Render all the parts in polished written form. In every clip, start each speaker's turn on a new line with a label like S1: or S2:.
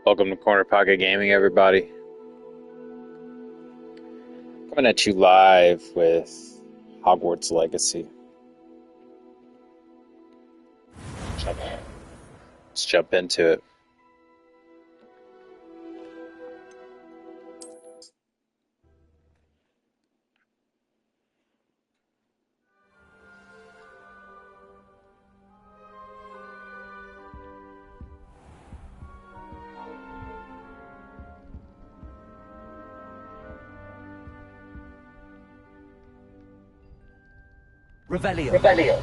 S1: Welcome to Corner Pocket Gaming, everybody. Coming at you live with Hogwarts Legacy. Let's jump into it.
S2: Revelio.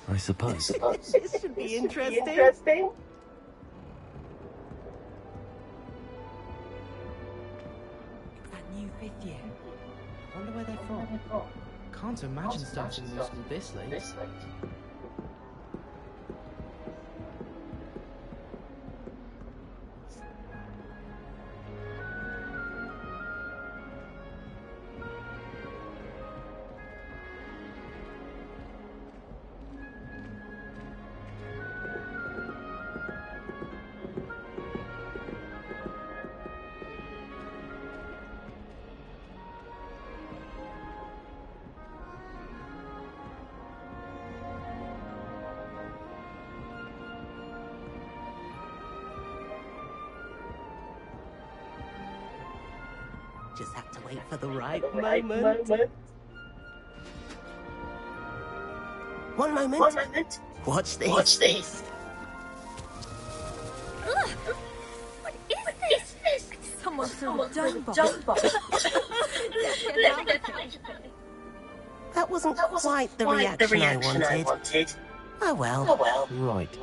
S3: I suppose.
S4: This should be interesting.
S2: That
S4: new fifth year. Wonder where they're from. Can't imagine starting new school this late. Just have to wait for the right moment. One moment. Watch this.
S5: Ugh. What is this? Someone threw a dung bomb.
S4: That wasn't quite the reaction I wanted. Oh well.
S3: Right.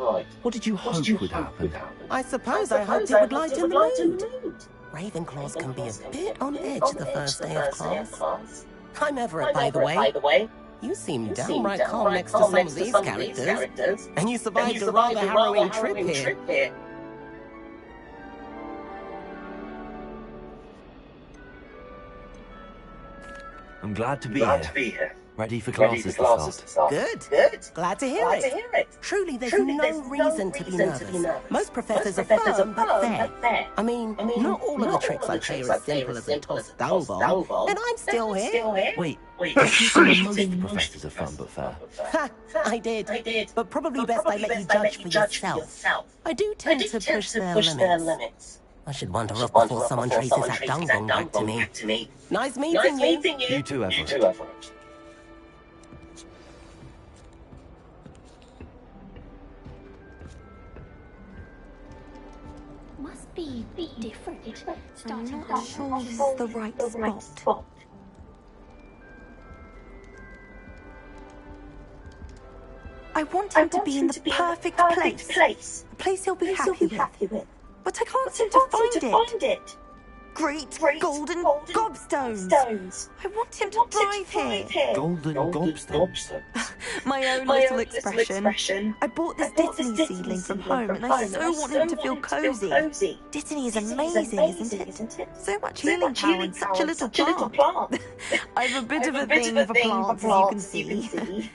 S3: What did you hope would happen?
S4: I suppose I hoped it would lighten the mood. Ravenclaws can be a bit on edge the first day of class. I'm Everett, by the way. You seem downright calm next to some of these characters. And you survived a rather harrowing trip here.
S3: I'm glad to be here. Ready for classes to start.
S4: Good. Glad to hear it. Truly, there's no reason to be nervous. Most professors are firm, but fair. I mean, not all of the tricks I play are as simple as a tossed dung bomb. And I'm still here.
S3: Wait, you said most professors are fun but fair.
S4: Ha, I did. But probably best I let you judge for yourself. I do tend to push their limits. I should wander off before someone traces that dung bomb back to me. Nice meeting you.
S3: You too, Everett.
S5: Must be different. I'm not sure this is the right spot. I want him to be in the perfect place. A place he'll be happy with. But I can't seem to find it. Great golden gobstones. I want him to thrive here.
S3: Golden gobstones.
S5: My own little expression. I bought this Dittany seedling from home and I so want him to feel cozy. Dittany is amazing, isn't it? So much healing power in such a little plant. I have a bit of a thing for plants, as you can see.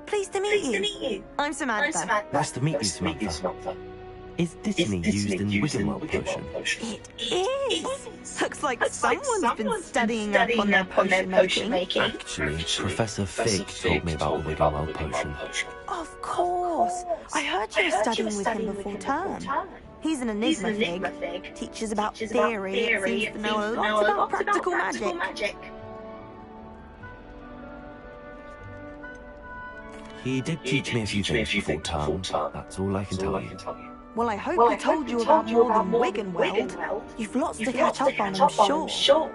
S5: Pleased to meet you. I'm Samantha.
S3: Nice to meet you, Samantha. Is Dittany used in Wiggenweld potion?
S5: It is. Looks like someone's been studying up on their potion making.
S3: Actually, Professor Fig told me about the Wiggenweld potion.
S5: Of course. I heard you were studying with him before term. He's an enigma Fig. Teaches about theory and seems to know a lot about practical magic.
S3: He did teach me a few things before term. That's all I can tell you.
S5: Well, I hope he told you about more than Wiggenweld. You've lots to catch up on, I'm sure.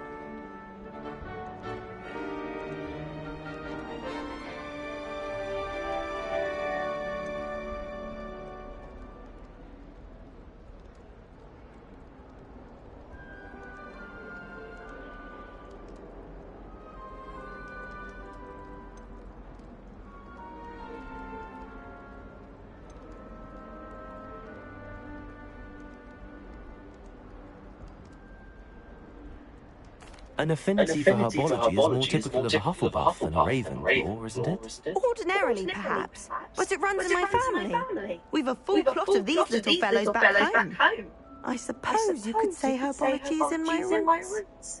S3: An affinity for herbology is more typical of a Hufflepuff than a Ravenclaw, isn't it?
S5: Ordinarily, perhaps, but it runs in my family. We've a full plot of these little fellows back home. I suppose you could say herbology is in my roots.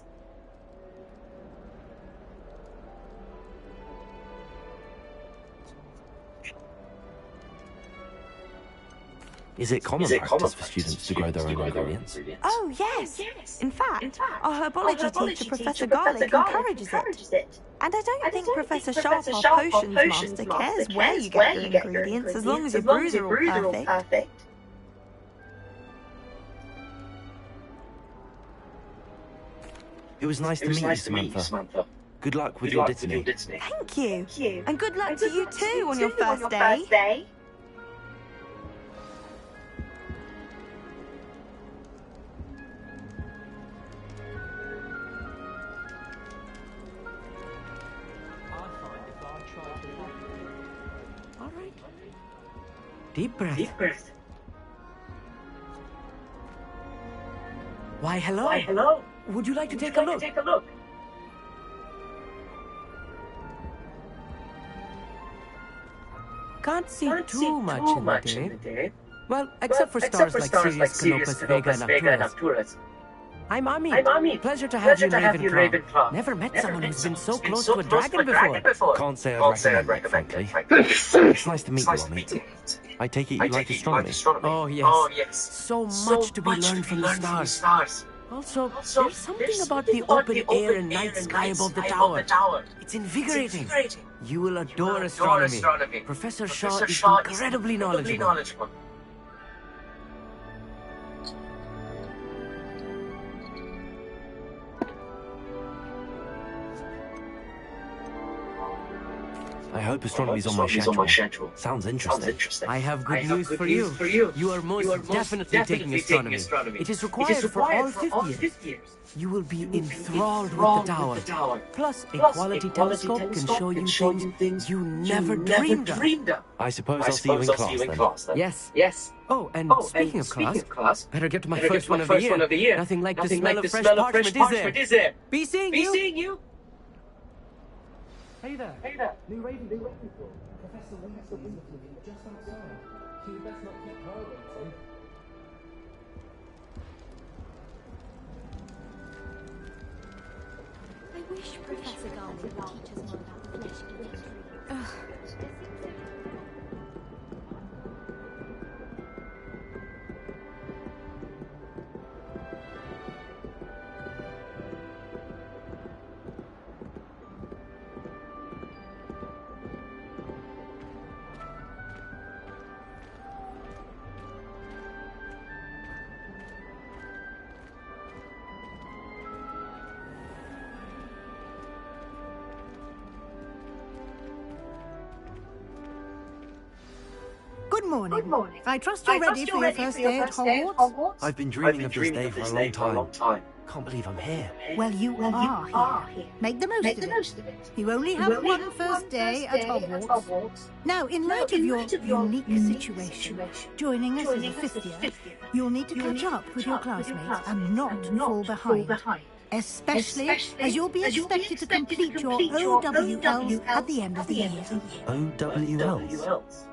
S3: Is it common practice for students to grow their own ingredients?
S5: Oh, yes. In fact, our herbology teacher, Professor Garlick, encourages it. And I don't think Professor Sharp, our potions master, cares where you get your ingredients, as long as your brews are all perfect.
S3: It was nice to meet you, Samantha. Good luck with your dittany.
S5: Thank you. And good luck to you too on your first day.
S4: All right. Deep breath. Why, hello. Would you like to take a look? Can't see too much in the day. Well, except for stars like Sirius, Canopus, Vega, and Arcturus. I'm Ami. Pleasure to have you in Ravenclaw. Never met someone who's been so close to a dragon before.
S3: Can't say I'd recommend it, frankly. It's nice to meet you, Ami. I take it you like astronomy.
S4: Oh, yes. So much to be learned from the stars. Also, there's something about the open air and night sky above the tower. It's invigorating. You will adore astronomy. Professor Shaw is incredibly knowledgeable.
S3: I hope astronomy's on my schedule. Sounds interesting.
S4: I have good news for you. You are most definitely taking astronomy. It is required for all 5th years. You will be enthralled with the tower. Plus, a quality telescope can show you things you never dreamed of.
S3: I suppose I'll see you in class then.
S4: Yes. Oh, and speaking of class, better get to my first one of the year. Nothing like the smell of fresh parchment, is there? Be seeing you. Hey there. New Ravenclaw. Professor Winston is just outside. So you best not keep her waiting.
S2: I wish Professor Garlick would teach us more about the flesh industry.
S6: Good morning. I trust you're ready for your first day at Hogwarts?
S3: I've been dreaming of this day for a long time. Can't believe I'm here.
S6: Well, you are here. Make the most of it. You only have one first day at Hogwarts. Now, in light of your unique situation, joining us as a 5th year, you'll need to catch up with your classmates and not fall behind. Especially as you'll be expected to complete your OWLs at the end of the year.
S3: OWLs?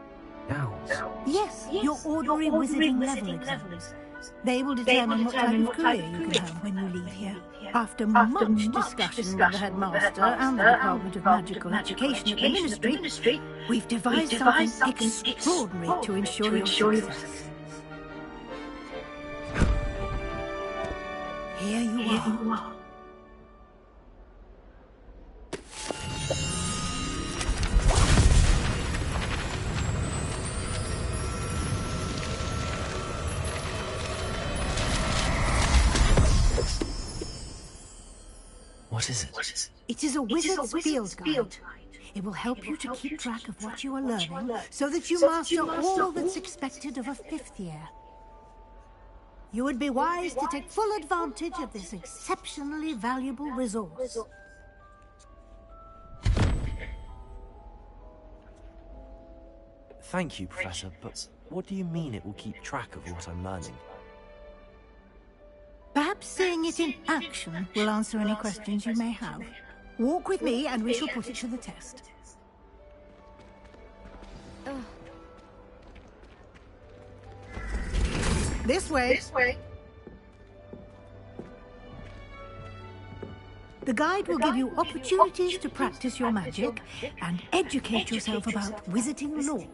S3: Owls.
S6: Yes, your ordinary wizarding level exams. They will determine what type of career you can have when you leave here. After much discussion with the headmaster and the Department of Magical Education at the Ministry, we've devised something extraordinary to ensure your success. Here you are.
S3: What is it?
S6: It is a wizard's field guide. It will help you to keep track of what you are learning so that you master all that's expected of a 5th year. You would be wise to take full advantage of this exceptionally valuable resource.
S3: Thank you, Professor, but what do you mean it will keep track of what I'm learning?
S6: Perhaps Perhaps seeing it in action will answer any questions you may have. Walk with me and we shall put it to the test. This way. The guide will give you opportunities to practice your magic and educate yourself about wizarding lore.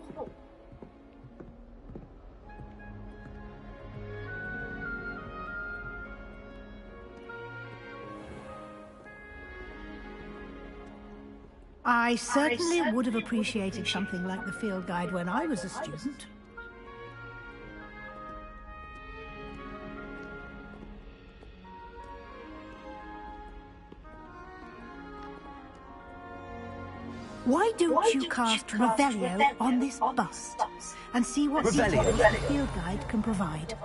S6: I certainly would have appreciated something like the field guide when I was a student. Why don't you cast Revelio on this bust and see what details the field guide can provide?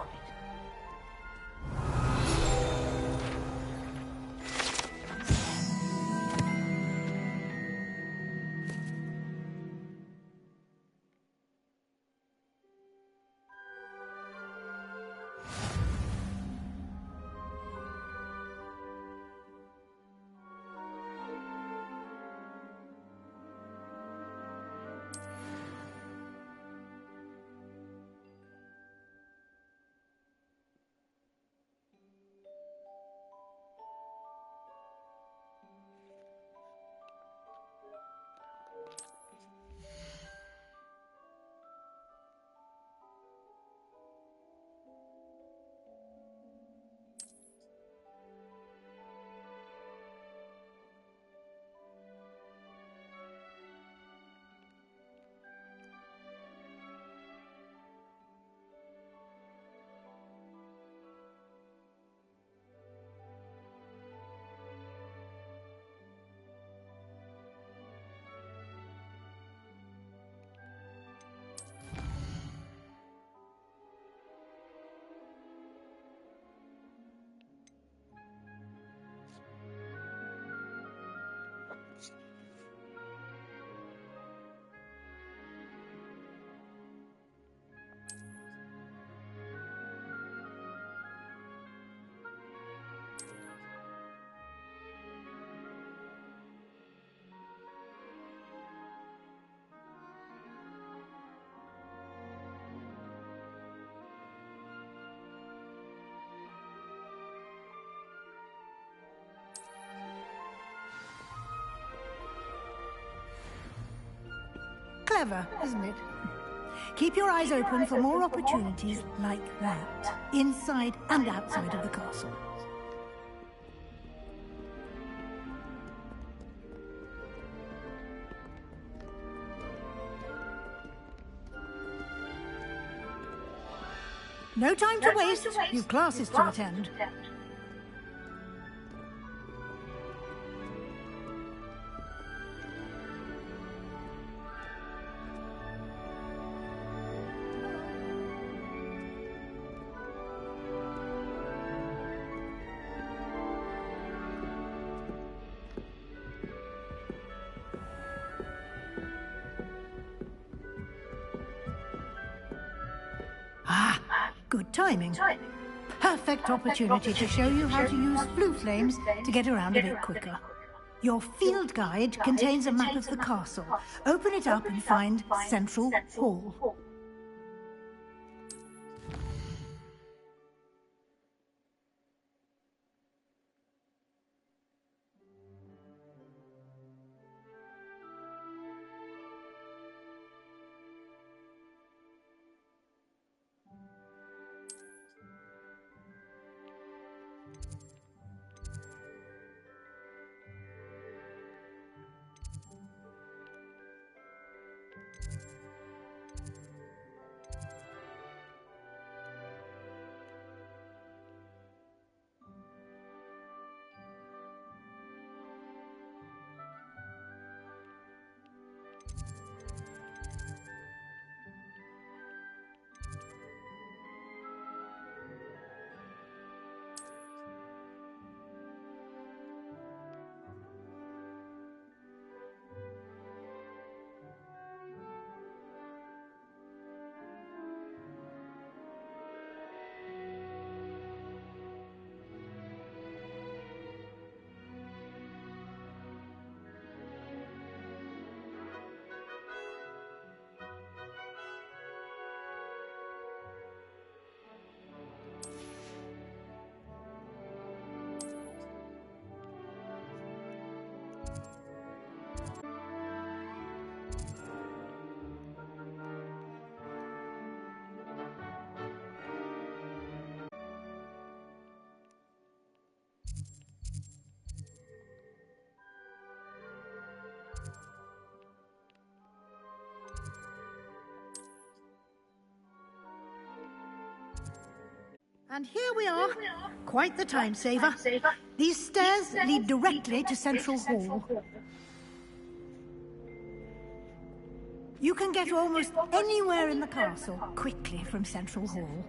S6: Clever, isn't it? Keep your eyes open for more opportunities like that, inside and outside of the castle. No time to waste. You've classes to attend. Good timing. Perfect opportunity to show you how to use blue flames to get around a bit quicker. Your field guide contains a map of the castle. Open it up and find Central Hall. And here we are. Quite the time saver. These stairs lead directly to Central Hall. You can get almost anywhere in the castle quickly from Central Hall.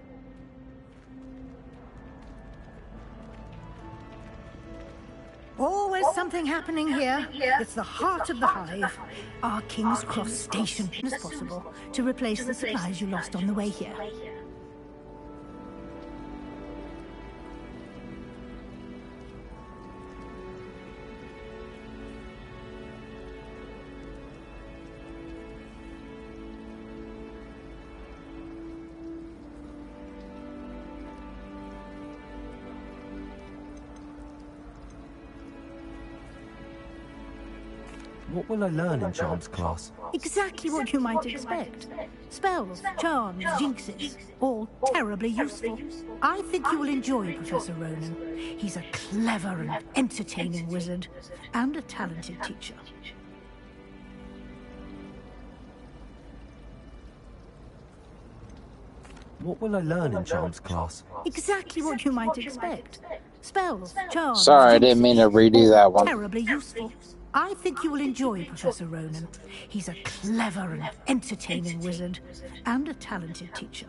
S6: Always something happening here. It's the heart of the hive. Our King's Cross station as possible to replace the supplies you lost on the way here.
S3: What will I learn in Charms class?
S6: Exactly what you might expect. Spells, charms, jinxes, all terribly useful. I think you will enjoy Professor Ronan. He's a clever and entertaining wizard, and a talented teacher.
S3: What will I learn in Charms class?
S6: Exactly what you might expect. Spells, charms,
S1: Sorry, I didn't mean to redo that one.
S6: terribly useful. I think you will enjoy Professor Ronan. He's a clever and entertaining wizard, and a talented teacher.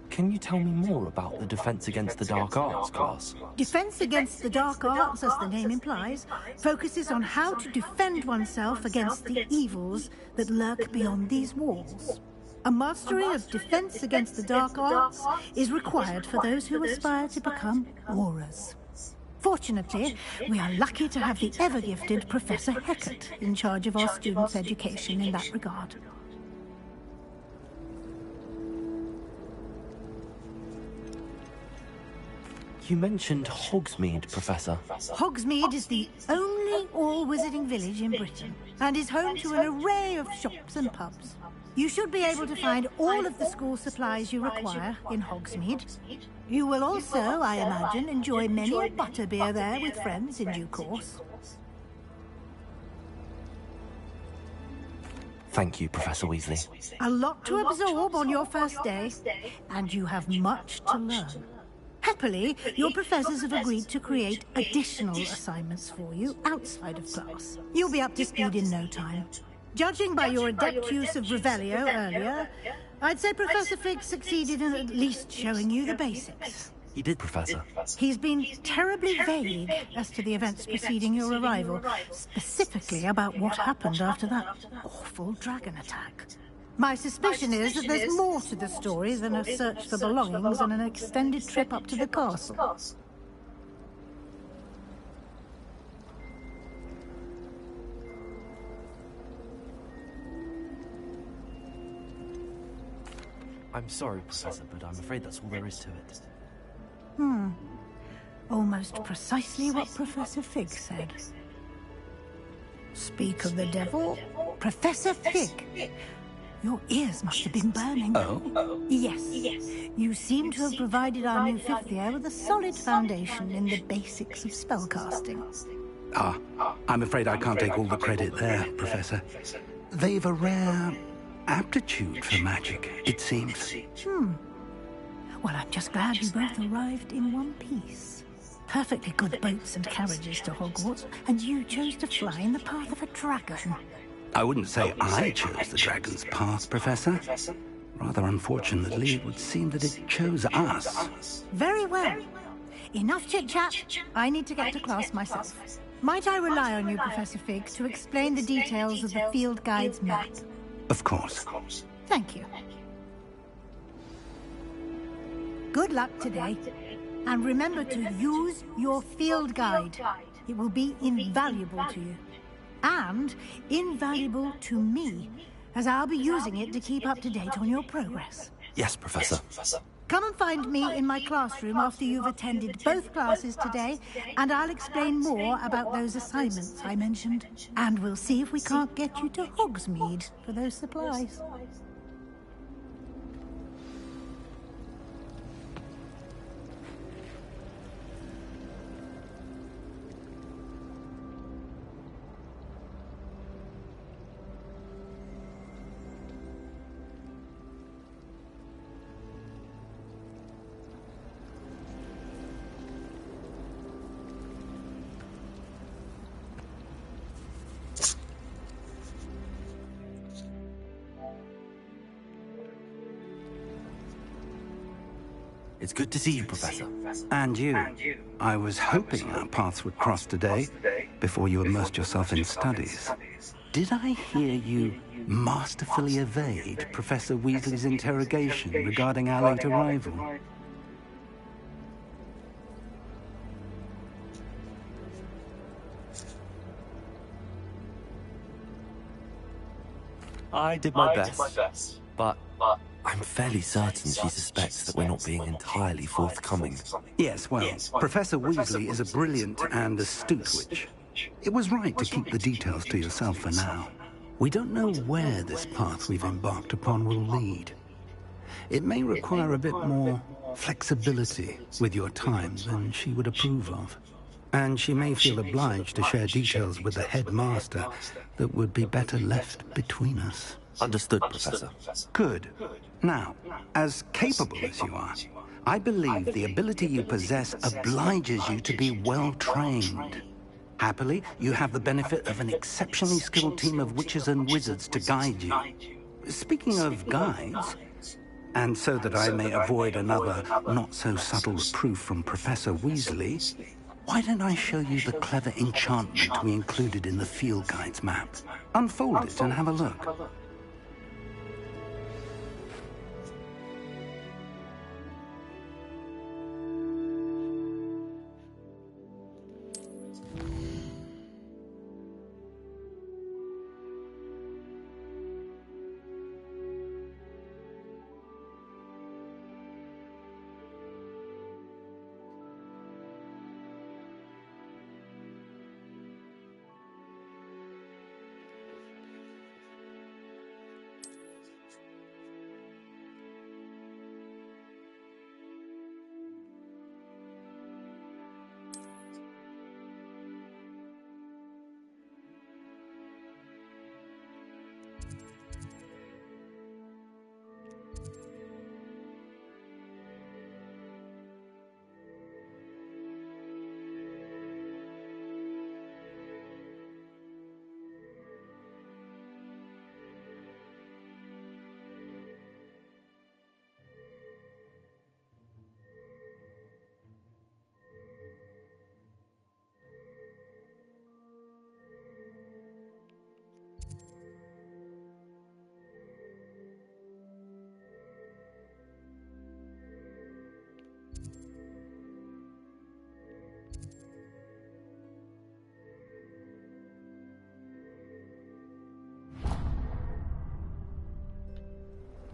S3: Can you tell me more about the Defense Against the Dark Arts class?
S6: Defense Against the Dark Arts, as the name implies, focuses on how to defend oneself against the evils that lurk beyond these walls. A mastery of Defense Against the Dark Arts is required for those who aspire to become Aurors. Fortunately, we are lucky to have the ever-gifted Professor Hecat in charge of our students' education in that regard.
S3: You mentioned Hogsmeade, Professor.
S6: Hogsmeade is the only all-wizarding village in Britain, and is home to an array of shops and pubs. You should be able to find all of the school supplies you require in Hogsmeade. You will also, I imagine, enjoy many a butterbeer there with friends in due course.
S3: Thank you, Professor Weasley.
S6: A lot to absorb on your first day, and you have much to learn. Happily, your professors have agreed to create additional assignments for you outside of class. You'll be up to speed in no time. Judging by your adept use of Revelio earlier, I'd say Professor Fig succeeded in at least showing you the basics.
S3: He did, Professor.
S6: He's been terribly vague as to the events preceding your arrival, specifically about what happened after that awful dragon attack. My suspicion is that there's more to the story than a search for belongings and an extended trip up to the castle.
S3: I'm sorry, Professor, but I'm afraid that's all there is to it.
S6: Almost precisely what Professor Fig said. Speak of the devil, Professor Fig. Your ears must have been burning.
S7: Oh?
S6: Yes. You seem to have provided our new fifth year with a solid foundation in the basics of spellcasting.
S7: I'm afraid I can't take all the credit there, Professor. They've a rare aptitude for magic, it seems.
S6: Well, I'm just glad you both arrived in one piece. Perfectly good boats and carriages to Hogwarts, and you chose to fly in the path of a dragon.
S7: I wouldn't say I chose the dragon's path, Professor. Rather unfortunately, it would seem that it chose us.
S6: Very well. Enough chit-chat. I need to get to class myself. Might I rely on you, Professor Fig, to explain the details of the field guide's map?
S7: Of course.
S6: Thank you. Good luck today. And remember to use your field guide. It will be invaluable to you. And invaluable to me, as I'll be using it to keep up to date on your progress.
S3: Yes, Professor.
S6: Come and find me in my classroom after you've attended both classes today, and I'll explain more about those assignments I mentioned. And we'll see if we can't get you to Hogsmeade for those supplies.
S3: It's good to see you, Professor.
S7: And you. I was hoping our paths would cross today, before you immersed yourself in studies. Did I hear you masterfully evade Professor Weasley's interrogation regarding our late arrival?
S3: I did my best, but I'm fairly certain she suspects that we're not being entirely forthcoming.
S7: Yes, well, Professor Weasley is a brilliant and astute witch. It was right to keep the details to yourself for now. We don't know where this path we've embarked upon will lead. It may require a bit more flexibility with your time than she would approve of. And she may feel obliged to share details with the headmaster that would be better left between us.
S3: Understood, Professor.
S7: Good. Now, as capable as you are, I believe the ability you possess obliges you to be well trained. Happily, you have the benefit of an exceptionally skilled team of witches and wizards to guide you. Speaking of guides, and so that I may avoid another not-so-subtle reproof from Professor Weasley, why don't I show you the clever enchantment we included in the field guide's map? Unfold it and have a look.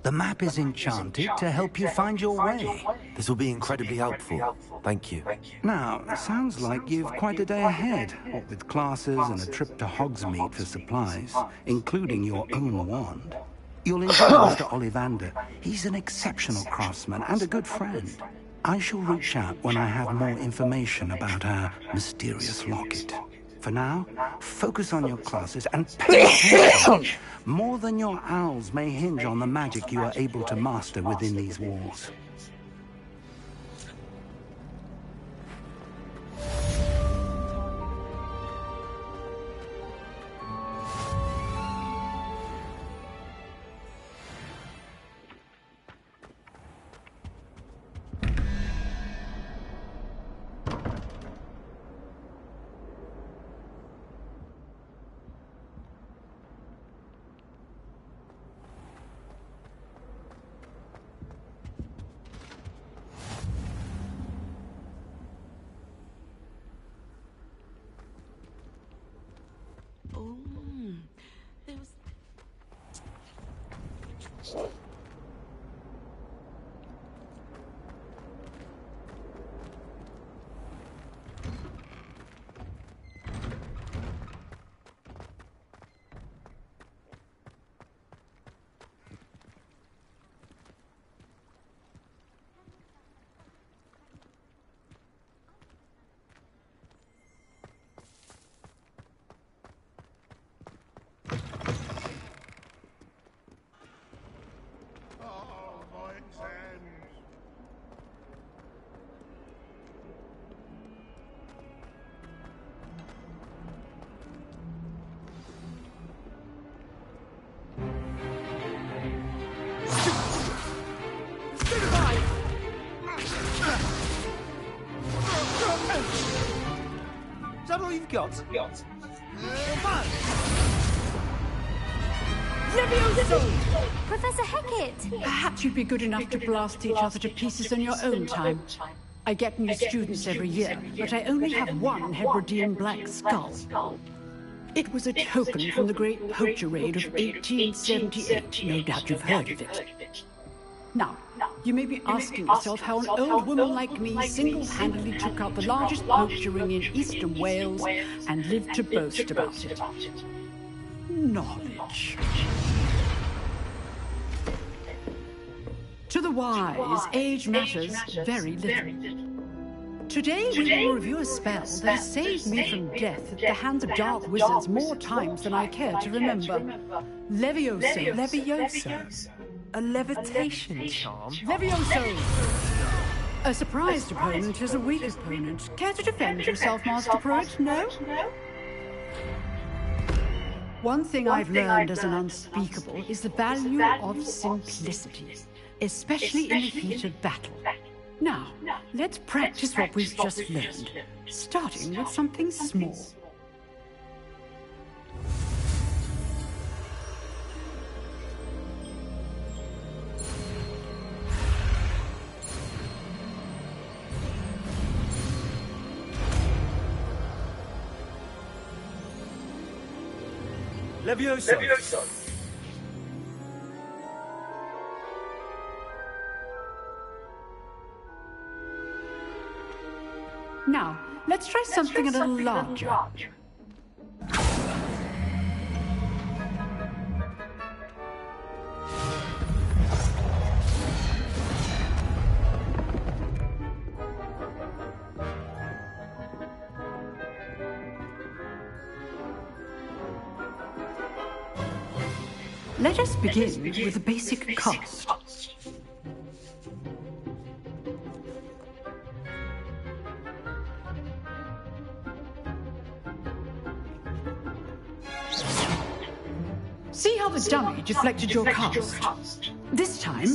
S7: The map is enchanted to help you find your way.
S3: This will be incredibly helpful. Thank you.
S7: Now, sounds like you've quite a day ahead, what with classes and a trip to Hogsmeade for supplies, including your own wand. You'll enjoy Mr. Ollivander. He's an exceptional craftsman and a good friend. I shall reach out when I have more information about our mysterious locket. For now, focus on your classes and pay attention. More than your owls may hinge on the magic you are able to master within these walls.
S3: we've got?
S2: Professor Hecat!
S6: Perhaps you'd be good enough to blast each other to pieces on your own time. I get new students every year, but I only have one Hebridean black skull. It was a token from the Great Poacher Raid of 1878. No doubt you've heard of it. Now, you may be asking yourself how an old woman like me single-handedly took out the largest poacher ring in eastern Wales and lived to boast about it. Knowledge. To the wise, age matters very little. Today we will review a spell that has saved me from death at the hands of dark wizards more times than I care to remember. Levioso.
S3: Levioso? A levitation charm?
S6: Levioso! A surprised opponent is a weak opponent. Care to defend yourself, Master Pruitt? No? One thing I've learned as an unspeakable is the value of simplicity, especially in the heat of battle. Now, let's practice what we've just learned, starting with something small.
S3: Levioso!
S6: Now, let's try something a little larger. Let us begin with a basic cast. See how the dummy deflected your cast? This time,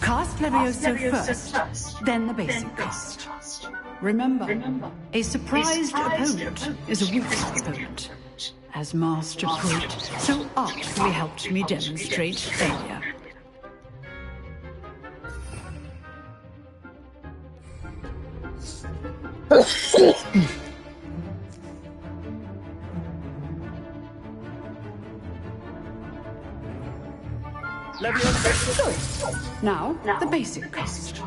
S6: cast Levioso first, then the basic cast. Remember, a surprised opponent is a weak opponent. As Master Pruitt so artfully helped me demonstrate failure. Good. Now, the basic cast.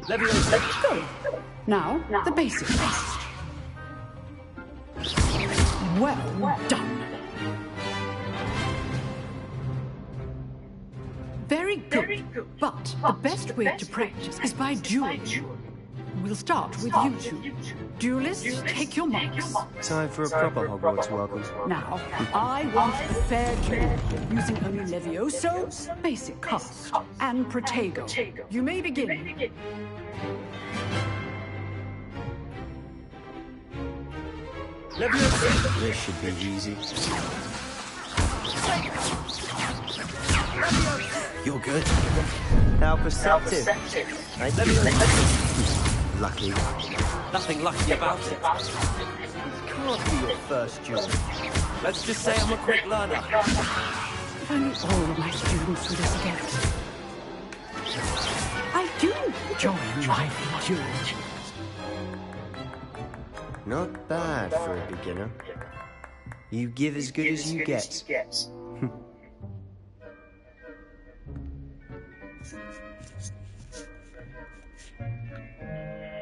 S6: Good. Now, the basic cast. Well done. Very good. But the best way to practice is by dueling. We'll start with you two. Duelists, take your marks.
S3: Time for a proper Hogwarts welcome.
S6: Now, I want a fair duel, using only Levioso, basic cast, and Protego. You may begin.
S3: Levioso! This should be easy. You're good. How perceptive. Lucky. Nothing lucky about it. It can't be your first duel. Let's just say I'm a quick learner.
S6: If only all of my students would this again. I do enjoy lively duels.
S3: Not bad for a beginner. You give as good as you get.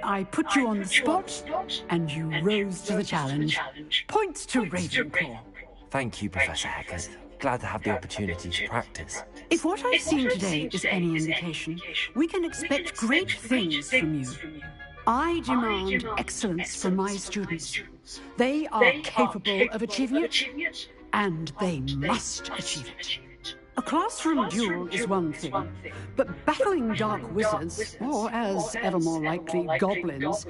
S6: I put you on the spot, and you rose to the challenge. Points to Ravenclaw.
S3: Thank you, Professor Hecat. Glad to have the opportunity to practice.
S6: If what I've seen today is any indication, we can expect great things from you. I demand excellence from my students. They are capable of achieving it, and they must achieve it. A classroom duel is one thing, but battling dark wizards, or as ever more likely, goblins,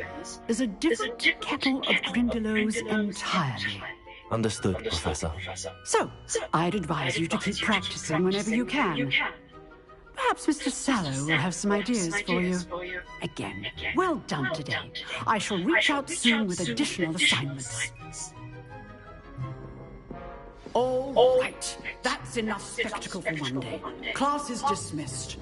S6: is a different kettle of Grindylows entirely.
S3: Understood, Professor.
S6: So, I'd advise you to keep practicing whenever you can.
S8: Perhaps Mr. Sallow will have some ideas for you. Again, well done today. I shall reach out soon with additional assignments. All right, that's enough spectacle for one day. Class is dismissed.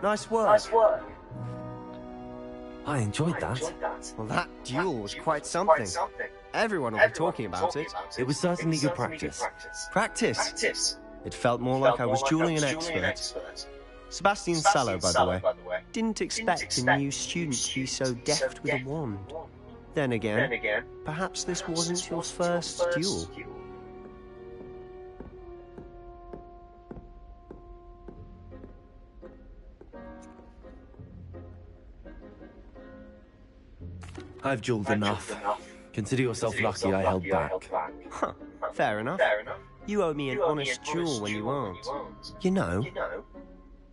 S3: Nice work. I enjoyed that.
S9: Well, that duel was quite something. Everyone will be talking about it.
S3: It was certainly good practice.
S9: Practice? It felt more like I was dueling an expert. Sebastian Sallow, by the way, didn't expect a new student to be so deft with a wand. Then again, perhaps this wasn't your first duel.
S3: I've duelled enough. Consider yourself lucky I held back.
S9: Huh, fair enough. You owe me an honest duel when you aren't. You know,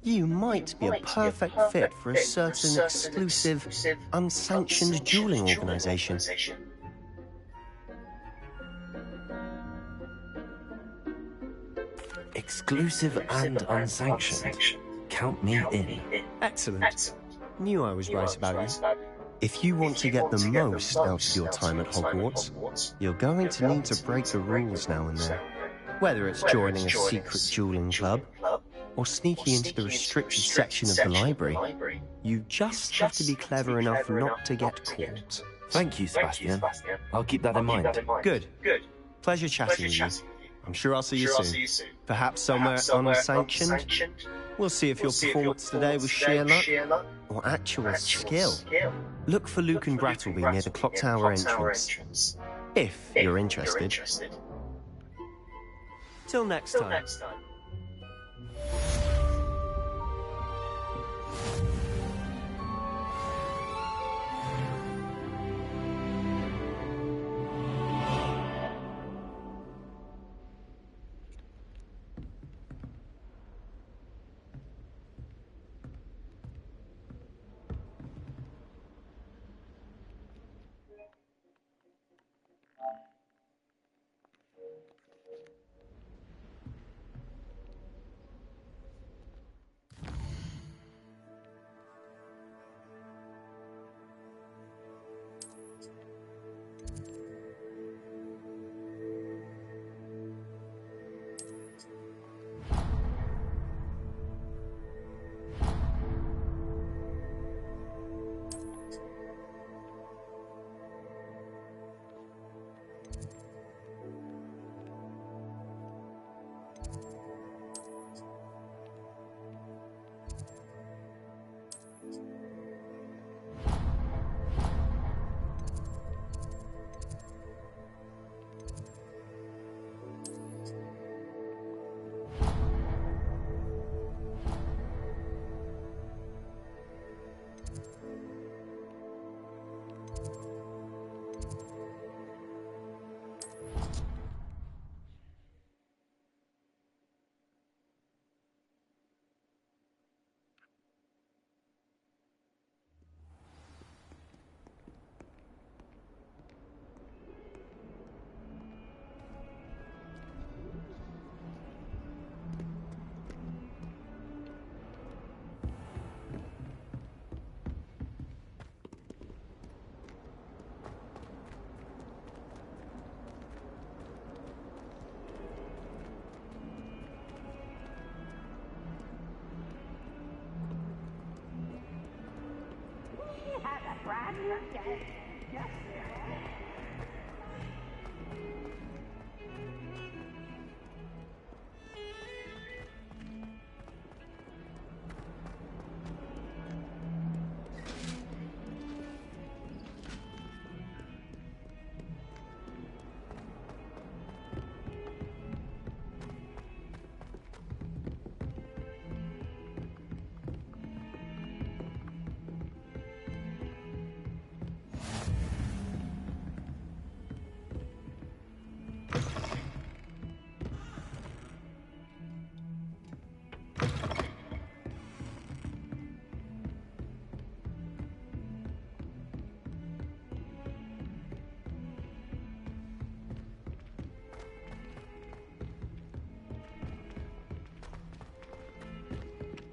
S9: you might be a perfect fit for a certain exclusive, unsanctioned dueling organization.
S3: Exclusive and unsanctioned. Count me in.
S9: Excellent. Knew I was right about you. If you want to get the most out of your time at Hogwarts, you're going to need to break the rules now and then. Whether it's joining a secret dueling club, or sneaking into the restricted section of the library, you just have to be clever enough not to get caught.
S3: Thank you, Sebastian. I'll keep that in mind.
S9: Good. Pleasure chatting with you. I'm sure I'll see you soon. Perhaps somewhere unsanctioned? We'll see if your performance today was sheer luck or actual skill. Look for Luke and Brattleby near the clock tower entrance, if you're interested. Till next time.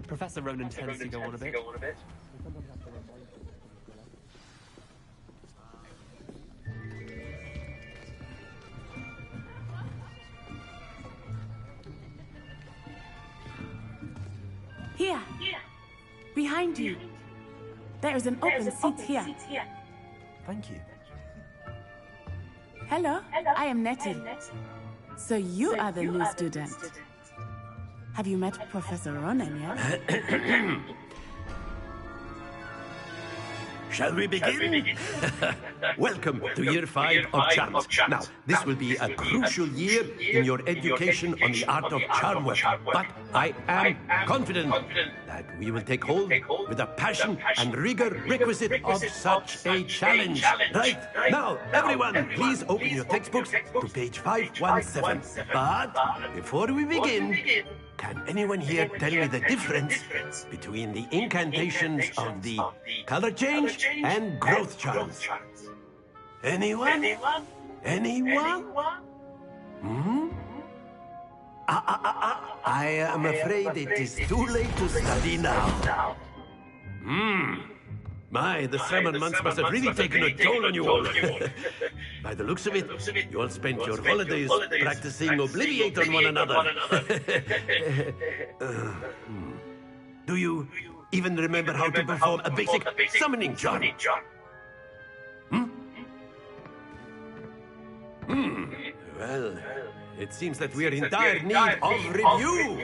S3: Professor Ronan tends to go on a bit.
S10: Here. Behind you. There is an open seat here.
S3: Thank you.
S10: Hello, I am Nettie. So you are the new student. Have you met Professor Ronan yet?
S11: Shall we begin? Welcome to Year 5 of Charms. Now, this will be a crucial year in your education on the art of charm work. But I am confident that we will take hold with the passion and rigor requisite of such a challenge. Right? Now, everyone, please open your textbooks to page 517. But before we begin, can anyone here tell me the difference between the incantations of the color change and growth charms? Anyone? Anyone? Hmm? I am afraid it is too late to study now. My, the summer months must have really taken a toll on you all. By the looks of it, you all spent your holidays practicing Obliviate on one another. Do you even remember how to perform a basic summoning charm? Well, it seems that we are in dire need of review.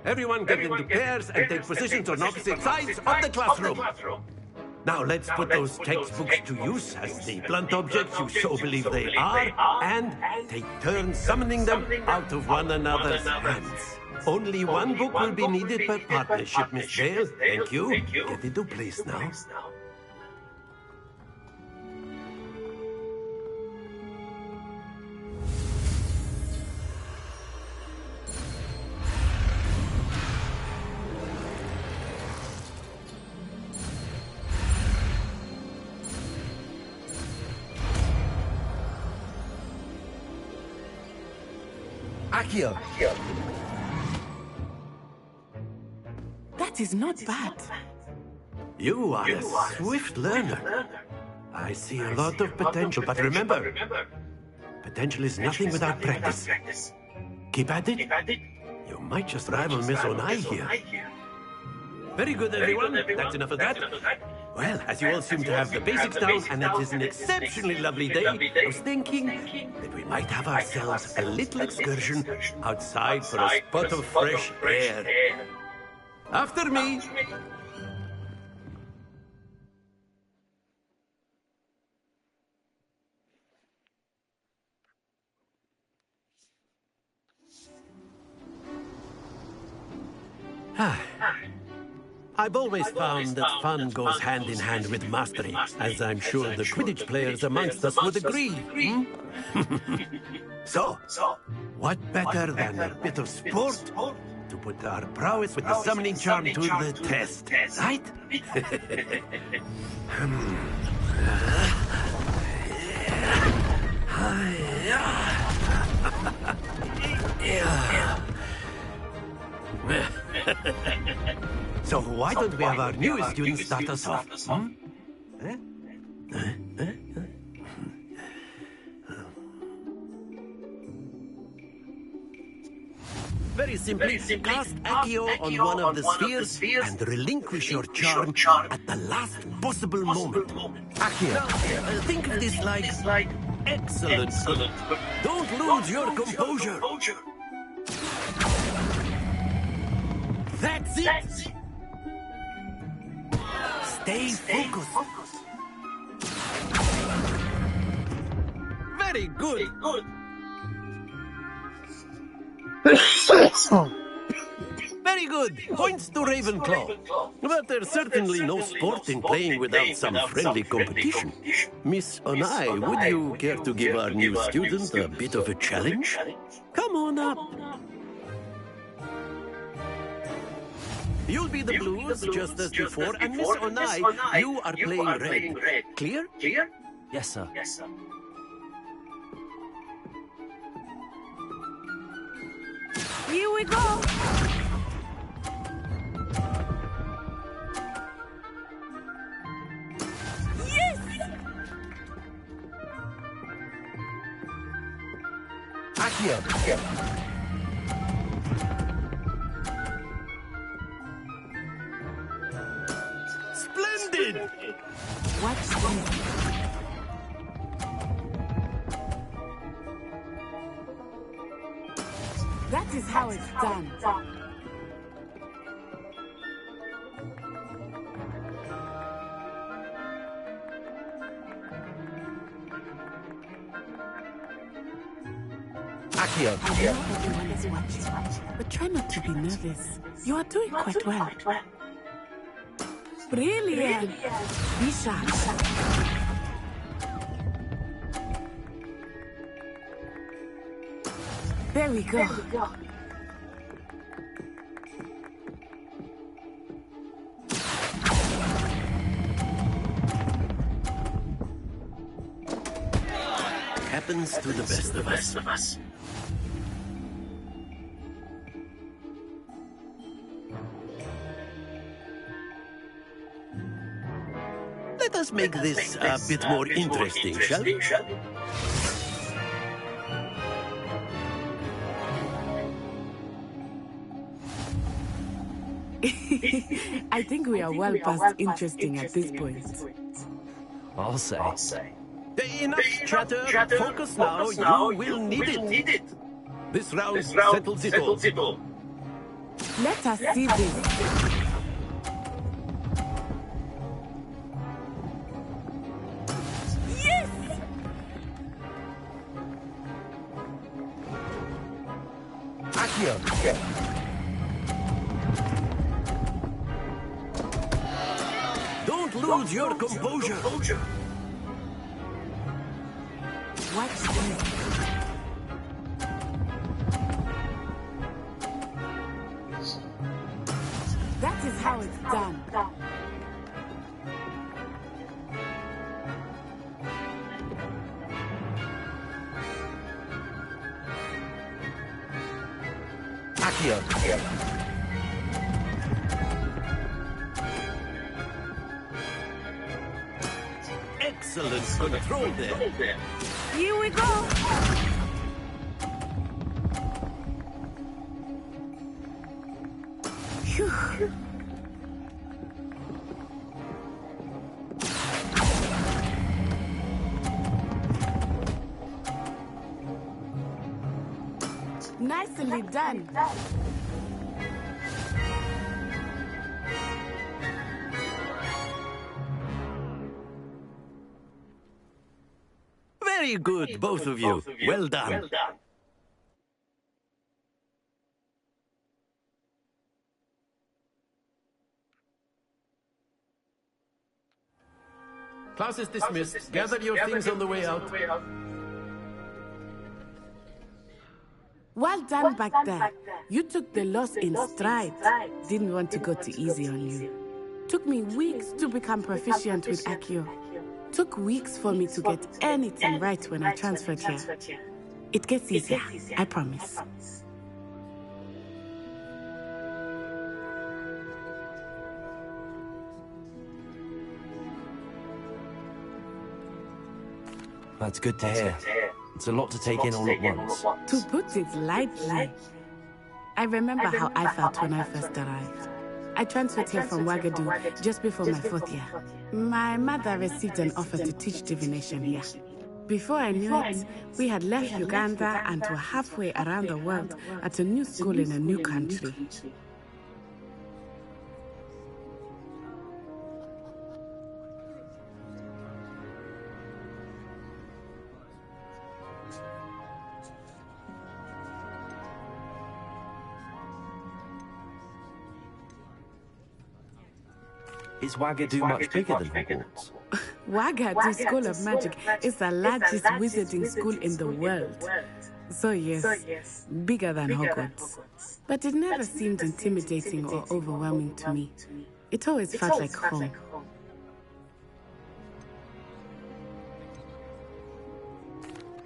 S11: Everyone get into pairs and take positions on opposite sides of the classroom. Now let's put those textbooks to use as the blunt objects you so believe they are, and take turns summoning them out of one another's hands. Only one book will be needed per partnership, Miss Dale. Thank you. Get into place now.
S3: Accio!
S10: That is not bad.
S11: You are a swift learner. I see a lot of potential, but remember, potential is nothing without practice. Keep at it. You might just rival Miss Onai here. Very good, everyone. That's enough of that. Well, as you all seem to have the basics down, and it is an exceptionally lovely day, I was thinking that we might have ourselves a little excursion outside for a spot of fresh air. After me. I've always found that fun goes hand in hand with mastery, as I'm sure the Quidditch players amongst us would agree. So, what better than a bit of sport to put our prowess with the summoning charm to the test, right? So why don't we have our newest student start us off? Very simply, cast Accio on one of the spheres and relinquish your charm at the last possible moment. Accio. Now, think of this like excellent. Don't lose your composure. That's it. Stay focused. Very good. Very good. Points to Ravenclaw. But there's certainly no sport in playing without some friendly competition. Miss Onai, would you care to give our new student a bit of a challenge? Come on up. You'll be the blues just as before, and Miss Onai, you are playing red. Clear?
S3: Yes, sir.
S10: Here we go.
S11: Splendid!
S10: Watch this. That is how it's done. I know everyone is watching, but try not to be nervous. You are doing quite well. Brilliant! Be sharp. There we go.
S11: Happens to the best of us. Let us make this a bit more interesting, shall we?
S10: I think we are well past interesting at this point.
S11: I'll say. Enough chatter. Focus now. You will need it. This round settles it all.
S10: Let us see this. Yes!
S11: Don't lose your composure.
S10: Watch this. That is how it's done.
S11: Excellent control there.
S10: Here we go. Phew. Nicely done.
S11: Very good, both of you. Well done. Class is dismissed. Gather your things on the way out.
S10: Well done back there. You took the loss in stride. Didn't want to go too easy on you. Took me weeks to become proficient with Accio. Took weeks for me to get anything right when I transferred here. It gets easier, I promise.
S3: That's good to hear. It's a lot to take in all at once.
S10: To put it lightly, I remember how I felt when I first arrived. I transferred here from Ouagadougou just before my 4th year. My mother received an offer to teach divination here. Before I knew it, we had left Uganda and were halfway around the world at a new school in a new country.
S3: Is Ouagadougou much bigger than Hogwarts?
S10: Ouagadougou School of Magic is the largest wizarding school in the world. So yes, bigger than Hogwarts. But it never seemed intimidating or overwhelming to me. It always felt like home.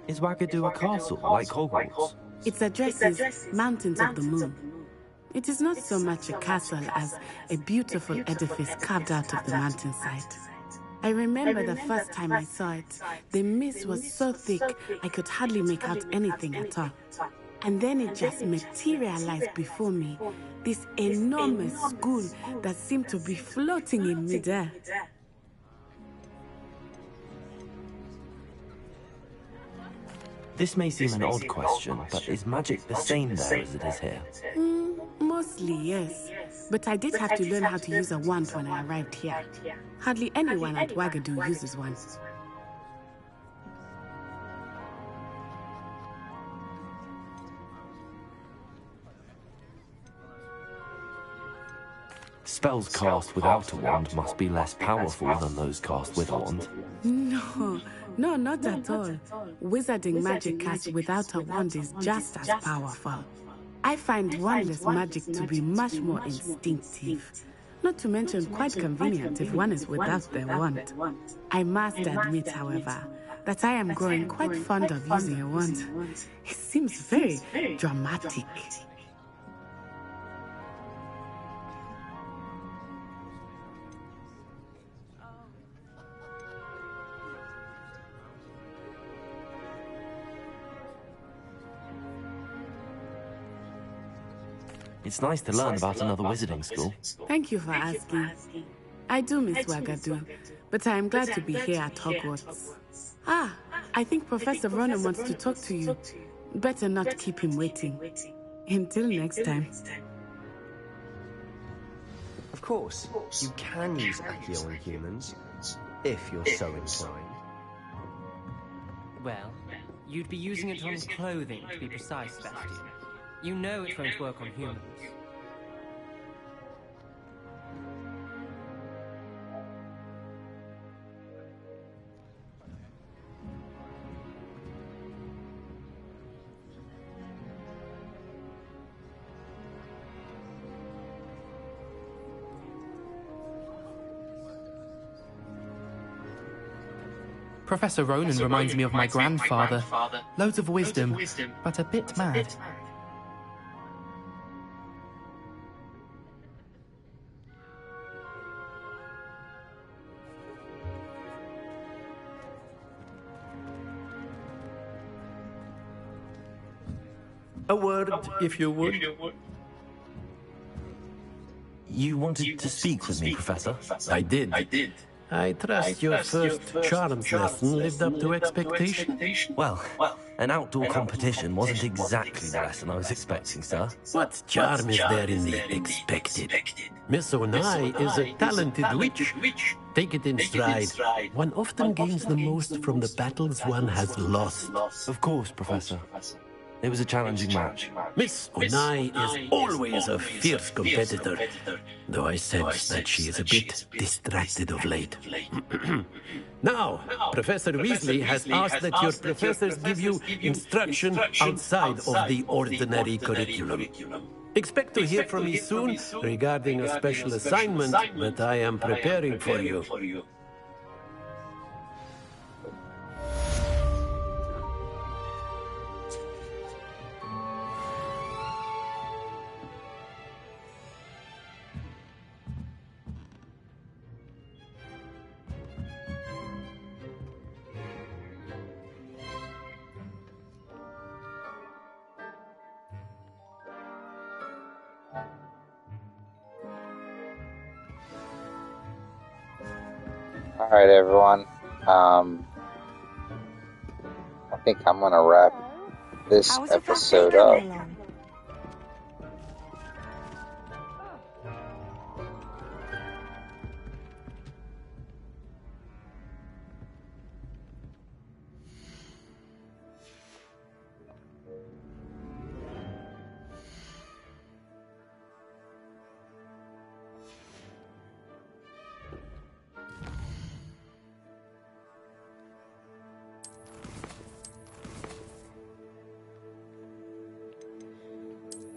S3: Is Ouagadougou a castle, like Hogwarts?
S10: Its address is Mountains of the Moon. It is not so much a castle as a beautiful edifice carved out of the mountainside. I remember the first time I saw it. The mist was so thick, I could hardly make out anything at all. And then it just materialized before me. This enormous school that seemed to be floating in midair.
S3: This may seem an odd question, but is magic the same there as it is here?
S10: Mostly, yes. But I did have to learn how to use a wand when I arrived here. Hardly anyone at Wagadu uses one.
S3: Spells cast without a wand must be less powerful than those cast with a wand.
S10: No, not at all. Wizarding magic cast without a wand is just as powerful. I find wandless magic to be much more instinctive. Not to mention quite convenient if one is without their wand. I must admit, however, that I am growing quite fond of using a wand. It seems very dramatic.
S3: It's nice to learn about another wizarding school.
S10: Thank you for asking. I do miss Wagadu, but I am glad to be here at Hogwarts. I think Professor Ronan wants to talk to you. Better not keep him waiting. Until next time.
S9: Of course, you can use Accio on humans, if you're so inclined.
S12: Well, you'd be using it on clothing, to be precise, Sebastian. You know it won't work on humans.
S13: Professor Ronan reminds me of my grandfather. Loads of wisdom, but a bit mad.
S11: A word, if you would.
S3: You wanted to speak with me, Professor?
S11: I did. I trust your first charms lesson lived up to expectation.
S3: Well, an outdoor competition wasn't exactly the lesson I was expecting, sir.
S11: What charm is there in the expected? Miss Onai is a talented witch. Take it in stride. One often gains the most from the battles one has lost.
S3: Of course, Professor. It was a challenging match.
S11: Miss Onai is always a fierce competitor, though I sense that she is a bit distracted of late. Now, Professor Weasley has asked that your professors give you instruction outside of the ordinary curriculum. Expect to hear from me soon regarding a special assignment that I am preparing for you.
S1: Alright, everyone. I think I'm gonna wrap this episode up.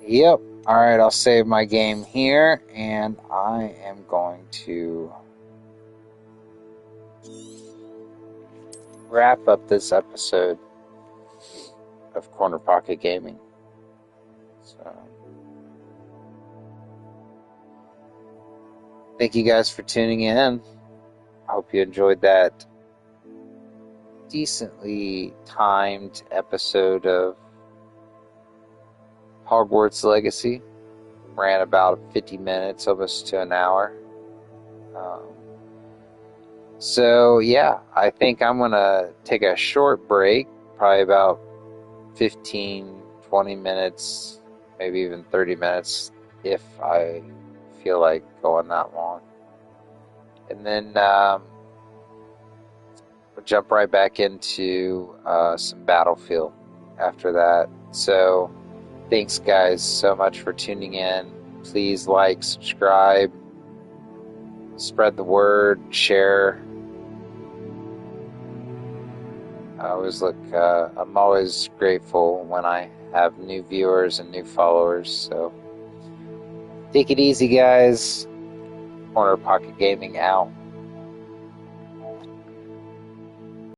S1: Yep. Alright, I'll save my game here, and I am going to wrap up this episode of Corner Pocket Gaming. So, thank you guys for tuning in. I hope you enjoyed that decently timed episode of Hogwarts Legacy. Ran about 50 minutes, almost to an hour. So yeah, I think I'm gonna take a short break, probably about 15, 20 minutes, maybe even 30 minutes if I feel like going that long. And then we'll jump right back into some Battlefield after that. So thanks guys so much for tuning in. Please like, subscribe, spread the word, share. I'm always grateful when I have new viewers and new followers. So take it easy, guys. Corner Pocket Gaming out.